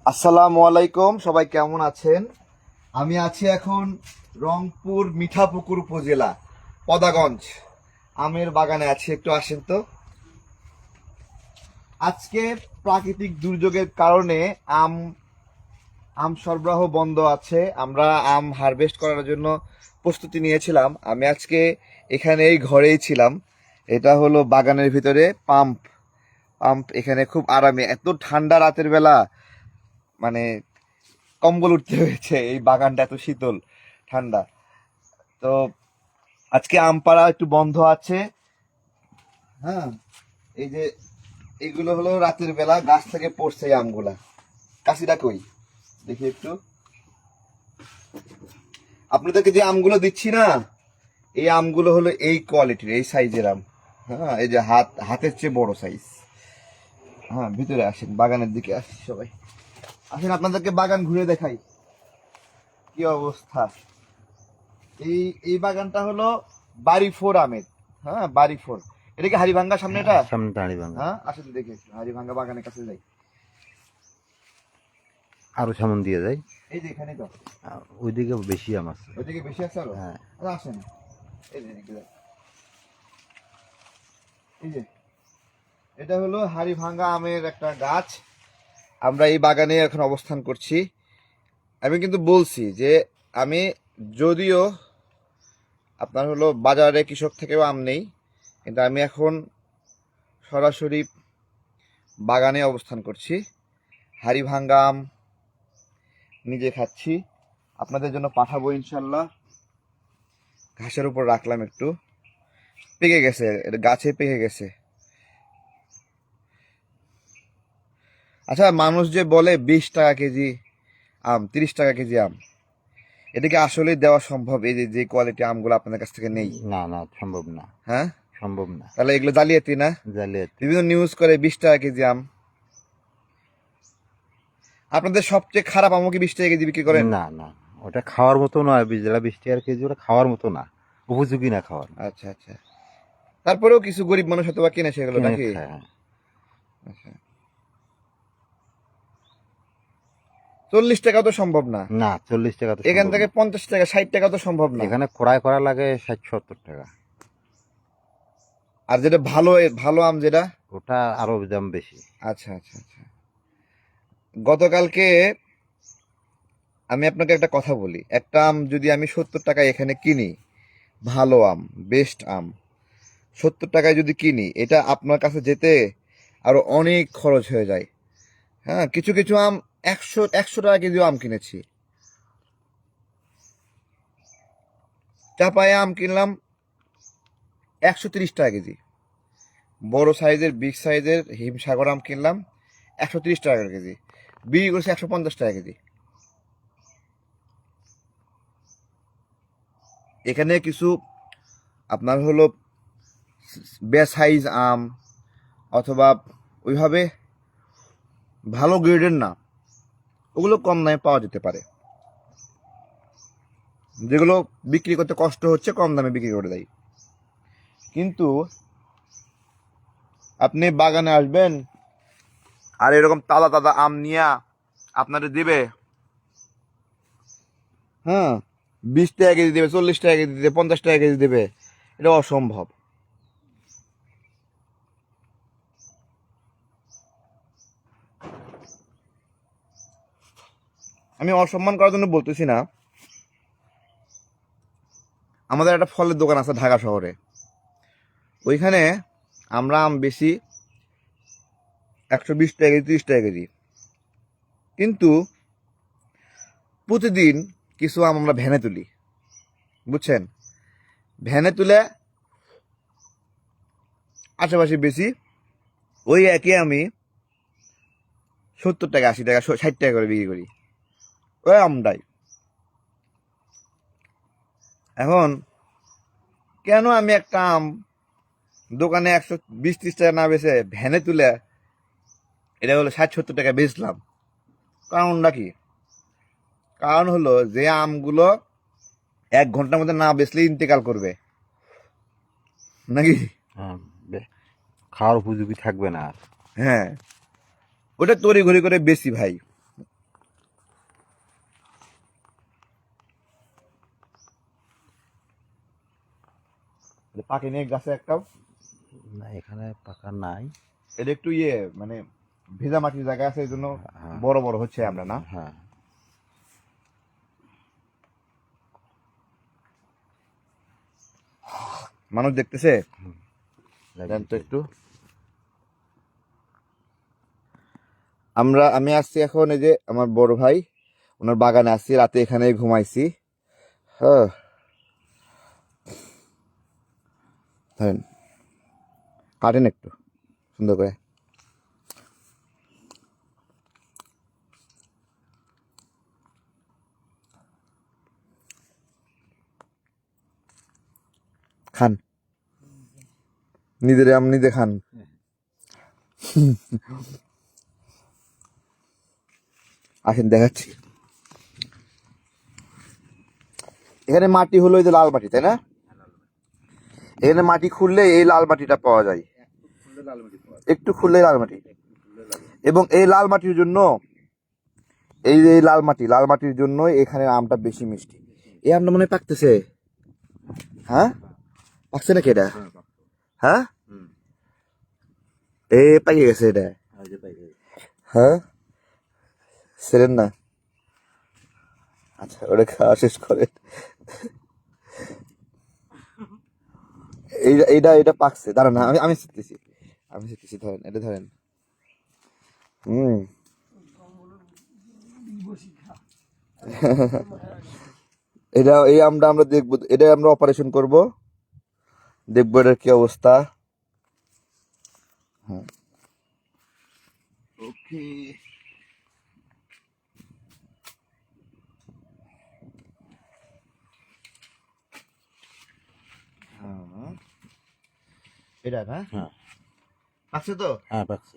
আসসালামু আলাইকুম, সবাই কেমন আছেন? আমি আছি এখন রংপুর মিঠাপুকুর উপজেলা পদাগঞ্জ আমের বাগানে আছি। একটু আসেন তো। আজকে প্রাকৃতিক দুর্যোগের কারণে আম আম সরবরাহ বন্ধ আছে। আমরা আম হারভেস্ট করার জন্য প্রস্তুতি নিয়েছিলাম। আমি আজকে এখানে এই ঘরেই ছিলাম। এটা হলো বাগানের ভিতরে পাম্প পাম্প এখানে খুব আরামে, এত ঠান্ডা রাতের বেলা, মানে কম্বল উঠতে হয়েছে। এই বাগানটা এত শীতল ঠান্ডা। তো আজকে আম পাড়া একটু বন্ধ আছে। হ্যাঁ, এই যে এগুলো হলো রাতের বেলা গাছ থেকে পড়ছে এই আমগুলা। কাশিটা কই দেখি একটু। আপনাদেরকে যে আমগুলো দিচ্ছি না, এই আমগুলো হলো এই কোয়ালিটির, এই সাইজের আম। হ্যাঁ, এই যে হাতের চেয়ে বড় সাইজ। হ্যাঁ, ভিতরে আসেন, বাগানের দিকে আসি সবাই। আসেন, আপনাদেরকে বাগান ঘুরে দেখাই কি অবস্থা। এই এই বাগানটা হলো বাড়ি ফোর আমের। হ্যাঁ, বাড়ি ফোর। এটা কি হাড়িভাঙ্গা সামনে? এটা সামনে দাঁড়ি ভাঙা। হ্যাঁ, আসেন দেখে হাড়িভাঙ্গা বাগানের কাছে যাই। আরো সামন দিয়ে যায়। এই যে এখানে তো ওইদিকে বেশি আম আছে। ওইদিকে বেশি আছে আরো। হ্যাঁ। আচ্ছা, আসেন। এই যে এদিকে যাই। এই যে এটা হলো হাড়িভাঙ্গা আমের একটা গাছ। আমরা এই বাগানে এখন অবস্থান করছি। আমি কিন্তু বলছি যে আমি, যদিও আপনার হলো বাজারে কৃষক থেকেও আম নেই, কিন্তু আমি এখন সরাসরি বাগানে অবস্থান করছি। হাড়িভাঙ্গা আম নিজে খাচ্ছি, আপনাদের জন্য পাঠাবো ইনশাল্লাহ। ঘাসের উপর রাখলাম একটু, পেকে গেছে, এটা গাছে পেকে গেছে। আচ্ছা, মানুষ যে বলে 20 টাকা কেজি আম, 30 টাকা কেজি আম, এটা কি আসলে দেওয়া সম্ভব? এই যে যে কোয়ালিটি আমগুলো আপনাদের কাছ থেকে নেই। না না, সম্ভব না। হ্যাঁ, সম্ভব না। তাহলে এগুলো জালিয়াতি না? জালিয়াতি। বিভিন্ন নিউজ করে 20 টাকা কেজি আম। আপনাদের সবচেয়ে খারাপ আমও কি 20 টাকা কেজি বিক্রি করেন? না না, ওটা খাওয়ার মতো নয়। যেটা 20 টাকার কেজি, ওটা খাওয়ার মতো না, উপযোগী না খাওয়ার। আচ্ছা আচ্ছা, তারপরেও কিছু গরিব মানুষ হয়তো বা কিনে সেগুলো কিনে নাকি? খায়, হ্যাঁ। আচ্ছা, 40 টাকা তো সম্ভব না। না, 40 টাকা তো এখান সম্ভব থেকে না। 50 টাকা 60 টাকা তো সম্ভব না। এখানে ক্রয় করা লাগে 60-70 টাকা। আর যেটা ভালো ভালো আম যেটা, ওটা আরো দাম বেশি। আচ্ছা আচ্ছা আচ্ছা। গতকালকে আমি আপনাকে একটা কথা বলি, একটা আম যদি আমি 70 টাকায় এখানে কিনি, ভালো আম, বেস্ট আম, 70 টাকায় যদি কিনি, এটা আপনার কাছে যেতে আরো অনেক খরচ হয়ে যায়। হ্যাঁ, কিছু কিছু আম 100 টাকা কেজিও আম কিনেছি। চাপায়ে আম কিনলাম 130 টাকা কেজি। বড় সাইজের, বিগ সাইজের হিমসাগর আম কিনলাম 130 টাকা কেজি। বিক্রি করছে 150 টাকা কেজি। এখানে কিছু আপনার হলো বে সাইজ আম, অথবা ওইভাবে ভালো গ্রেডের না, ওগুলো কম দামে পাওয়া যেতে পারে। যেগুলো বিক্রি করতে কষ্ট হচ্ছে, কম দামে বিক্রি করে দেয়। কিন্তু আপনি বাগানে আসবেন আর এরকম তাজা তাজা আম নিয়ে আপনাদের দিবে, হ্যাঁ, 20 টাকা কেজি দেবে, 40 টাকা কেজি দেবে, 50 টাকা কেজি দেবে, এটা অসম্ভব। আমি অসম্মান করার জন্য বলতেছি না। আমাদের একটা ফলের দোকান আছে ঢাকা শহরে, ওইখানে আমরা আম বেশি 120 টাকা কেজি, 30 টাকা কেজি। কিন্তু প্রতিদিন কিছু আম আমরা ভ্যানে তুলি, বুঝছেন? ভ্যানে তুলে আশেপাশে বেশি, ওই একই আমি 70 টাকা, 80 টাকা, 60 টাকা করে বিক্রি করি, ওই আমটাই। এখন কেন আমি একটা আম দোকানে 120-30 টাকা না বেচে ভ্যানে তুলে এটা হলো 60-70 টাকা বেচলাম? কারণটা কি? কারণ হলো যে আমগুলো 1 ঘন্টার মধ্যে না বেচলে ইন্তেকাল করবে, নাকি? হ্যাঁ, খাওয়ার উপযোগী থাকবে না আর। হ্যাঁ, ওটা তড়ি ঘড়ি করে বেশি ভাই। পাকে নিয়ে গাছে একটা, না এখানে পাকা নাই। এটা একটু মানে ভেজা মাটির জায়গা আছে, এই জন্য হ্যাঁ বড় বড় হচ্ছে আমরা না। হ্যাঁ মানুষ দেখতেছে, লাগিয়ে দেন তো একটু। আমি আসছি এখন, এই যে আমার বড় ভাই ওনার বাগানে আসছি, রাতে এখানে ঘুমাইছি। হ্যাঁ ধরেন, কাটেন একটু সুন্দর করে। খান, নিজের আম নিজে খান। আসেন দেখাচ্ছি। এখানে মাটি হলো এই যে লাল মাটি, তাই না? এখানে মাটি খুললে এই লাল মাটিটা পাওয়া যায়, একটু খুললে লাল মাটি। এবং এই লাল মাটির জন্য, এই যে লাল মাটির জন্য এখানে আমটা বেশি মিষ্টি। এই আমটা মনে হয় পাকতেছে। হ্যাঁ পাকছে নাকি এটা? হ্যাঁ এ পাইকে গেছে এটা। হ্যাঁ সেরেন না। আচ্ছা ওটা খাওয়া শেষ করে। এইটা এটা পাকছে, দাঁড়ান না, আমি শিখতেছি, ধরেন এটা ধরেন। হুম এটা, এই আমটা আমরা দেখবো, এটা আমরা অপারেশন করব, দেখবো এটার কি অবস্থা। হ্যাঁ ওকে। হ্যাঁ এটা না হ্যাঁ পাকছে তো? হ্যাঁ পাকছে।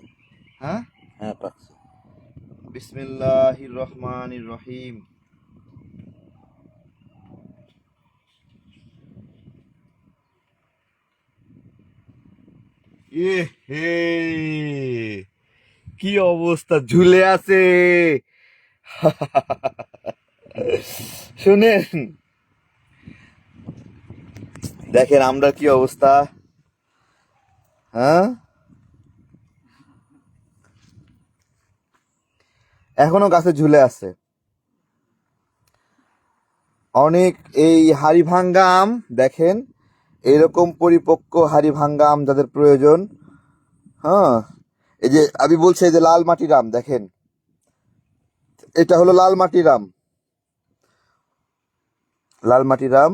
হ্যাঁ হ্যাঁ পাকছে। বিসমিল্লাহির রহমানির রহিম। এ হে, কি অবস্থা, ঝুলে আছে। শুনেন, দেখেন আমরা কি অবস্থা। হ্যাঁ এখনো গাছে ঝুলে আছে অনেক। এই হাড়ি ভাঙ্গা আম দেখেন, এরকম পরিপক্ক হাড়ি ভাঙ্গা আম যাদের প্রয়োজন। হ্যাঁ এই যে আমি বলছি, এই যে লাল মাটির আম দেখেন, এটা হলো লাল মাটির আম, লাল মাটির আম।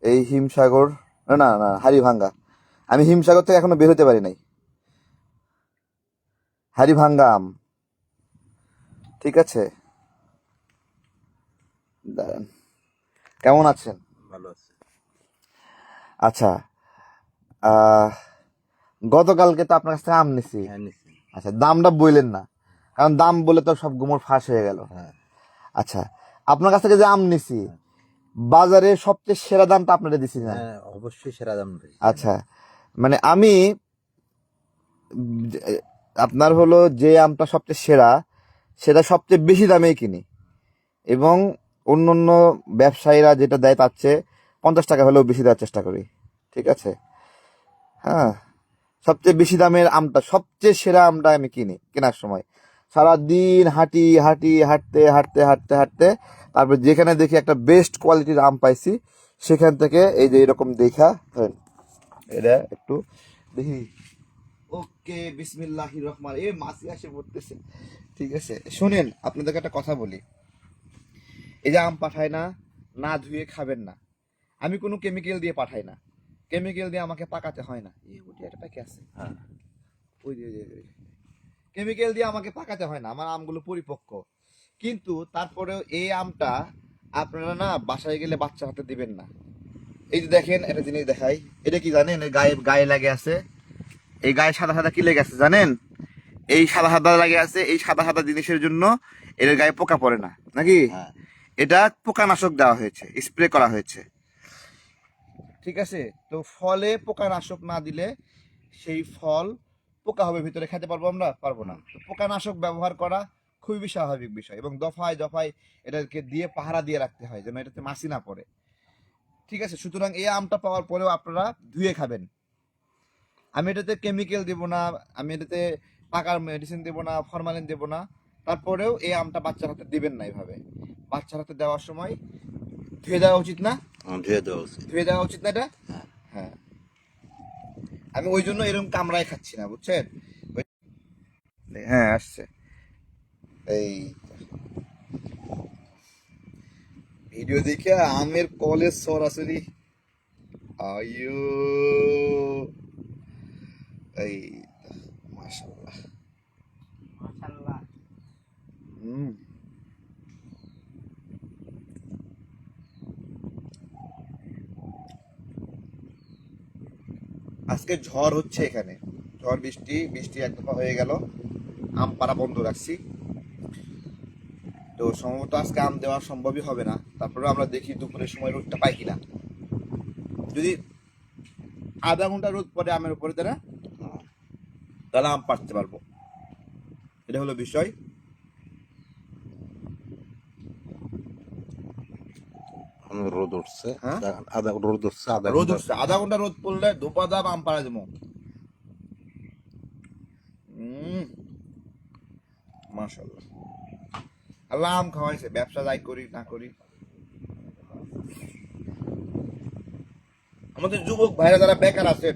এই হিমসাগর, না না না হাড়ি ভাঙ্গা, আমি হিমসাগর থেকে এখনো বের হতে পারি নাই। হাড়ি ভাঙ্গা আম, ঠিক আছে। দাঁড়ান, কেমন আছেন? ভালো আছে। আচ্ছা, আহ গতকালকে তো আপনার কাছ থেকে আম নিছি। হ্যাঁ নিশ্চয়ই। আচ্ছা দামটা বললেন না, কারণ দাম বলে তো সব গুমর ফাঁস হয়ে গেল। হ্যাঁ আচ্ছা, আপনার কাছ থেকে যে আম নিছি, বাজারে সবচেয়ে সেরা দামটা আপনারা দিছি না? হ্যাঁ অবশ্যই সেরা দাম দিয়েছি। আচ্ছা, মানে আমি যে- আপনার হলো যে আমটা সবচেয়ে সেরা, সেটা সবচেয়ে বেশি দামেই কিনি। এবং অন্য অন্য ব্যবসায়ীরা যেটা দেয় তার চেয়ে 50 টাকা হলেও বেশি দেওয়ার চেষ্টা করি, ঠিক আছে। হ্যাঁ সবচেয়ে বেশি দামের আমটা, সবচেয়ে সেরা আমটা আমি কিনি কেনার সময়। সারাদিন হাঁটি হাঁটি, হাঁটতে হাঁটতে হাঁটতে হাঁটতে, তারপর যেখানে দেখি একটা বেস্ট কোয়ালিটির আম পাইছি, সেখান থেকে এই যে এরকম দেখা ধরেন, এটা একটু দেখি। ওকে বিসমিল্লাহির রহমান, এ মাছি আসে পড়তেছে। ঠিক আছে শোনেন, আপনাদেরকে একটা কথা বলি। এই যে আম পাঠায় না, না ধুয়ে খাবেন না। আমি কোনো কেমিক্যাল দিয়ে পাঠাই না, কেমিক্যাল দিয়ে আমাকে পাকাতে হয় না। এই ওটি একটা পাকে আছে, হ্যাঁ ওই কেমিক্যাল দিয়ে আমাকে পাকাতে হয় না, আমার আমগুলো পরিপক্ক। কিন্তু তারপরেও এই আমটা আপনারা না বাসায় গেলে বাচ্চা হাতে দিবেন না। এই যে দেখেন একটা জিনিস দেখাই, এটা কি জানেন? এই গায়ে গায়ে লাগে আছে, এই গায়ে সাদা সাদা কি লেগে আছে জানেন? এই সাদা সাদা লাগে আছে, এই সাদা সাদা জিনিসের জন্য এর গায়ে পোকা পড়ে না নাকি। হ্যাঁ এটা পোকানাশক দেওয়া হয়েছে, স্প্রে করা হয়েছে, ঠিক আছে। তো ফলে পোকানাশক না দিলে সেই ফল পোকা হবে, ভিতরে খেতে পারবো আমরা? পারবো না। তো পোকানাশক ব্যবহার করা খুবই স্বাভাবিক বিষয়, এবং দফায় দফায় এটাকে দিয়ে পাহারা দিয়ে রাখতে হয় যেন এটাতে মাছি না পড়ে। ঠিক আছে, সুতরাং এই আমটা পাওয়ার পরেও আপনারা ধুয়ে খাবেন। আমি এটাতে কেমিক্যাল দেব না, আমি এটাতে পাকার মেডিসিন দেব না, ফরমালিন দেব না। তারপরেও এই আমটা বাচ্চার হাতে দিবেন না এইভাবে। বাচ্চার হাতে দেওয়ার সময় ধুয়ে দেওয়া উচিত না? ধুয়ে দেওয়া উচিত। ধুয়ে দেওয়া উচিত না এটা? হ্যাঁ, আমি ওই জন্য এরকম কামড়ায় খাচ্ছি না, বুঝছেন? হ্যাঁ আসছে। এই ভিডিও দেখে আমের কলেজ সরাসরি আয়ো, এই মাশাআল্লাহ। মাশাআল্লাহ। হুম, আজকে ঝড় হচ্ছে এখানে, ঝড় বৃষ্টি, বৃষ্টি এক দফা হয়ে গেল, আম পাড়া বন্ধ রাখছি। তো সম্ভবত আজকে আম দেওয়া সম্ভবই হবে না। তারপরে আমরা দেখি দুপুরের সময় রোদটা পাই কিনা। যদি আধা ঘন্টা রোদ পড়ে আমের উপরে তাহলে আম পাড়তে পারবো, এটা হলো বিষয়। রোদ উঠছে, হ্যাঁ? আধা রোদ উঠছে, রোদ উঠছে, আধা ঘন্টা রোদ পড়লে ধোপা দাপ আম পাড়া যাবো। মাশাআল্লাহ, আল্লাহ আম খাওয়াইছে, ব্যবসা যাই করি না করি। আমাদের যুবক ভাইরা যারা বেকার আছেন,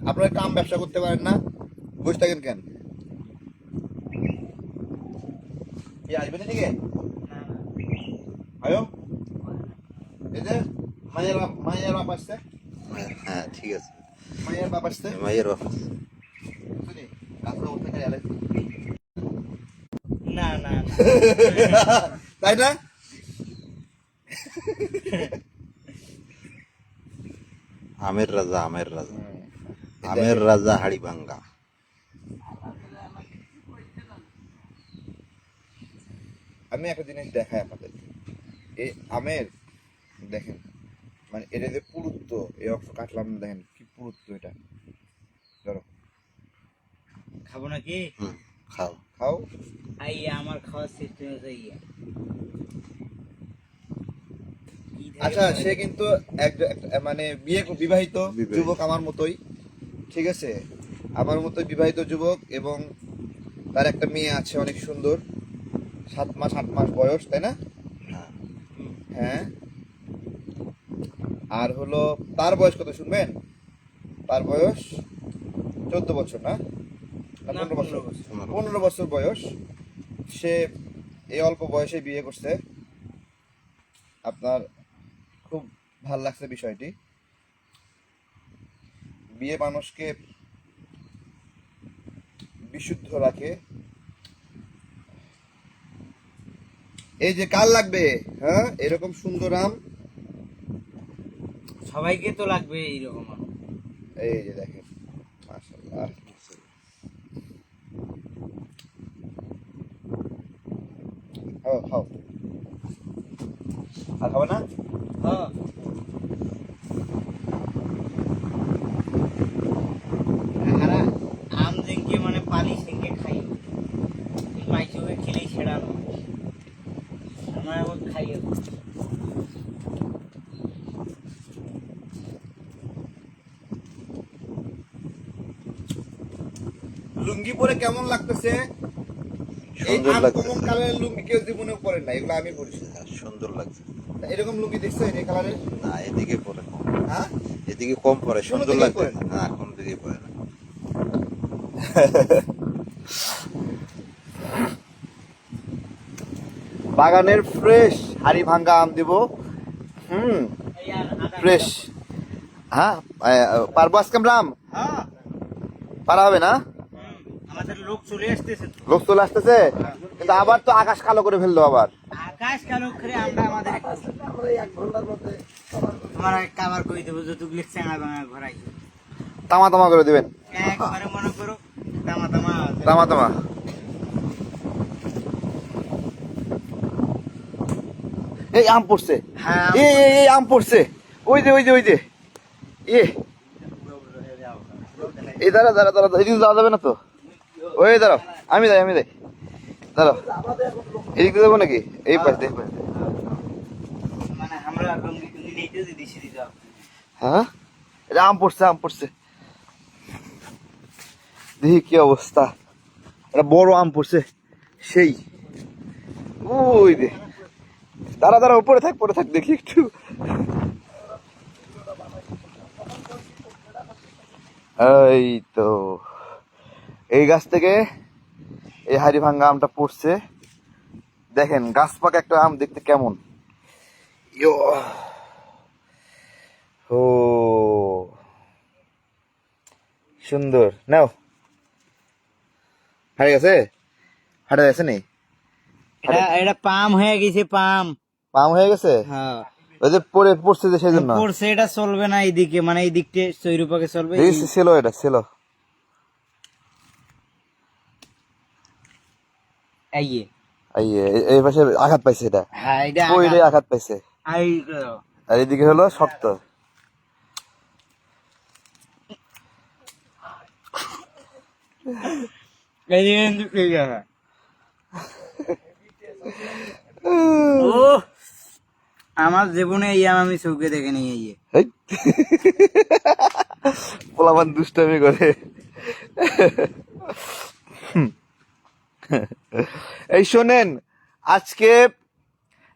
আপনারা কাম ব্যবসা করতে পারেন না, বসে থাকেন কেন? কি আসবেন এদিকে? আয়ো, এই যে মায়ের বাপ আসছে, হ্যাঁ ঠিক আছে, মায়ের বাপ আসছে। মায়ের বাবা। শুনি, কাজটা ওর থেকে আলাদা। না না না। তাই না? আমের রাজা, আমের রাজা, আমের রাজা হাড়িভাঙ্গা। আমি একটা জিনিস দেখাই আপনাদের, এই আমের দেখেন, মানে এটা যে পুরুত্ব, এই অংশ কাটলাম, দেখেন কি পুরুত্ব এটা। ধরো, খাবো নাকি? খাও। খাও। আইয়া আমার খাওয়ার সিস্টেম আছে ইয়া। আচ্ছা, সে কিন্তু মানে বিবাহিত বিবাহিত। যুবক আমার মতোই, ঠিক আছে, আমার মতোই বিবাহিত যুবক, এবং তার একটা মেয়ে আছে অনেক সুন্দর, 7 মাস 8 মাস বয়স, তাই না? হ্যাঁ, হ্যাঁ। আর হলো তার বয়স কত শুনবেন? তার বয়স 14 বছর, না 15 বছর? 15 বছর বয়স। সে এই অল্প বয়সে বিয়ে করছে। আপনার খুব ভাল লাগছে বিষয়টি। বিয়ে মানুষকে বিশুদ্ধ রাখে। এই যে কাল লাগবে, হ্যাঁ, এরকম সুন্দর আম সবাইকে তো লাগবে এইরকম আম। এই যে দেখেন, মাশাআল্লাহ। খাও খাও, আর খাবে না? হ্যাঁ। আর আম দিনকে মানে পালি সিংকে খাই, মাইচুকে খেলেই ছেড়ানো, আমার এখন খাইয়ে। লুঙ্গি পরে কেমন লাগতেছে? এই সুন্দর লাগছে, আনকমন কালারের লুঙ্গি কেউ জীবনেও পরেন না, এগুলো আমি পরেছি। সুন্দর লাগছে। এরকম লুঙ্গি দেখছেন এই কালারের? না, এদিকে পরে কম, হ্যাঁ, এদিকে কম পরে, কোনো সুন্দর দিকেই লাগছে। পরে না। না, কোন দিকে পরে না। বাগানের ফ্রেশ হাড়ি ভাঙ্গা আম দিব। ফ্রেশ। হ্যাঁ, পারবো আজকে আমরা আম? হ্যাঁ। পারা হবে না? আমাদের লোক চলে আসতেছে তো। লোক চলে আসতেছে, কিন্তু আবার তো আকাশ কালো করে ফেললো আবার। আকাশ কালো করে আমরা আমাদের তোমার কাবার করে দেবো, যতগুলি চেঙা ভাঙা ঘরাই তামা তামা করে দিবেন, একবারে মনে করো তামা তামা তামা তামা। এই আম পড়ছে, হ্যাঁ। এই আম পড়ছে, ওই যে ওই যে ওই যে এই দাঁড়া দাঁড়া দাঁড়া, এদিকে যাওয়া যাবে না তো? ওই দাঁড়াও, আমি যাই দাঁড়াও, এদিক দিয়ে যাবো নাকি? এই পাশ দিয়ে মানে আমরা লুঙ্গি দিলেই তো দিছি দিতে। হ্যাঁ এটা আম পড়ছে দেখি কি অবস্থা, এটা বড় আম পড়ছে সেই, ওই দে, দাঁড়া উপরে থাক দেখি একটু। এই তো এই গাছ থেকে এই হাড়ি ভাঙ্গা আমটা পড়ছে, দেখেন গাছ পাকা একটা আম দেখতে কেমন। ইয়ো, ও সুন্দর, নাও হারিয়ে গেছে, হাটে গেছে নি, এটা পাম হয়ে গেছে, পাম পাম হয়ে গেছে, হ্যাঁ ওই যে পড়ছে যে সেই জন্য পড়ছে। এটা চলবে না এইদিকে, মানে এই দিকটা চৈরুপাকে চলবে। ছিল, এটা ছিল এই পাশে আঘাত পাইছে, এটা হ্যাঁ এটা পইরে আঘাত পাইছে, আর এদিকে হলো শক্ত। ও আমার জীবনে এই আম আমি চৌকে দেখে নিয়ে এই পোলাপান দুষ্টামি করে। এই শোনেন, আজকে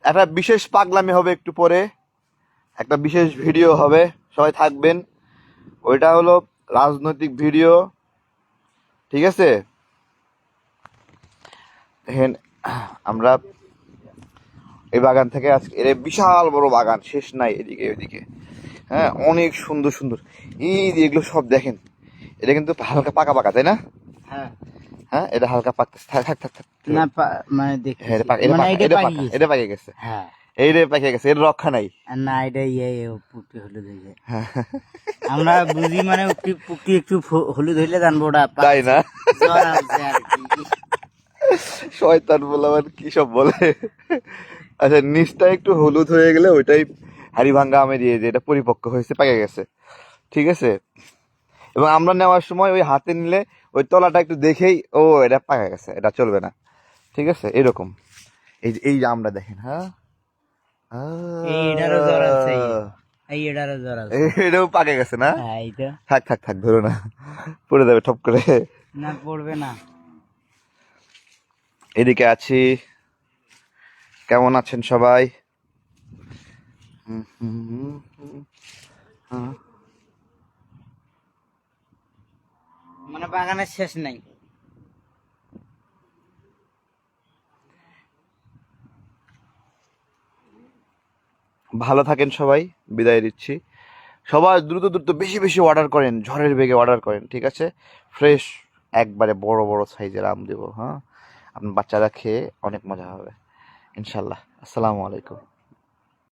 একটা বিশেষ পাগলামি হবে, একটু পরে একটা বিশেষ ভিডিও হবে, সবাই থাকবেন। ওইটা হলো রাজনৈতিক ভিডিও, ঠিক আছে? দেখেন আমরা এই বাগান থেকে আজকে, এর বিশাল বড় বাগান, শেষ নাই এদিকে ওইদিকে, হ্যাঁ অনেক সুন্দর সুন্দর, এই যে এগুলো সব দেখেন, এটা কিন্তু হালকা পাকা তাই না? হ্যাঁ হ্যাঁ এটা হালকা পাকতেছে, থাক না মানে দেখ হ্যাঁ, এটা পাকে গেছে, হ্যাঁ এই রে পাকে গেছে, এর রক্ষা নাই। না এটা পুকি হলুদ হয়ে যায়। আমরা বুঝি মানে পুকি একটু হলুদ হইলে জানবো ওটা তাই না? জ্বর আছে আর কি। শয়তান বলাবার কি সব বলে। আচ্ছা নিচটা একটু হলুদ হয়ে গেলে ওইটাই হাড়ি ভাঙ্গা আমে দিয়ে যে এটা পরিপক্ক হয়েছে, পেকে গেছে, ঠিক আছে? এবং আমরা নেওয়ার সময় ওই হাতে নিলে ওই তলাটা একটু দেখেই ও এটা পাকে গেছে, এটা চলবে না, ঠিক আছে? এরকম এই যে আমরা দেখেন, হ্যাঁ এইটারও জ্বর আছে, এটারও জ্বর আছে। এটাও পাকে গেছে না? হ্যাঁ এইটা থাক ধরো না, পড়ে যাবে ঠপ করে। না পড়বে না। এদিকে আছি, কেমন আছেন সবাই? মানে বাগানের শেষ নাই। ভালো থাকেন সবাই, বিদায় দিচ্ছি। সবাই দ্রুত বেশি অর্ডার করেন, ঝড়ের বেগে অর্ডার করেন, ঠিক আছে? ফ্রেশ একবারে বড় সাইজের আম দেবো, হ্যাঁ আপনার বাচ্চারা খেয়ে অনেক মজা হবে ইনশাল্লাহ। আসসালামু আলাইকুম।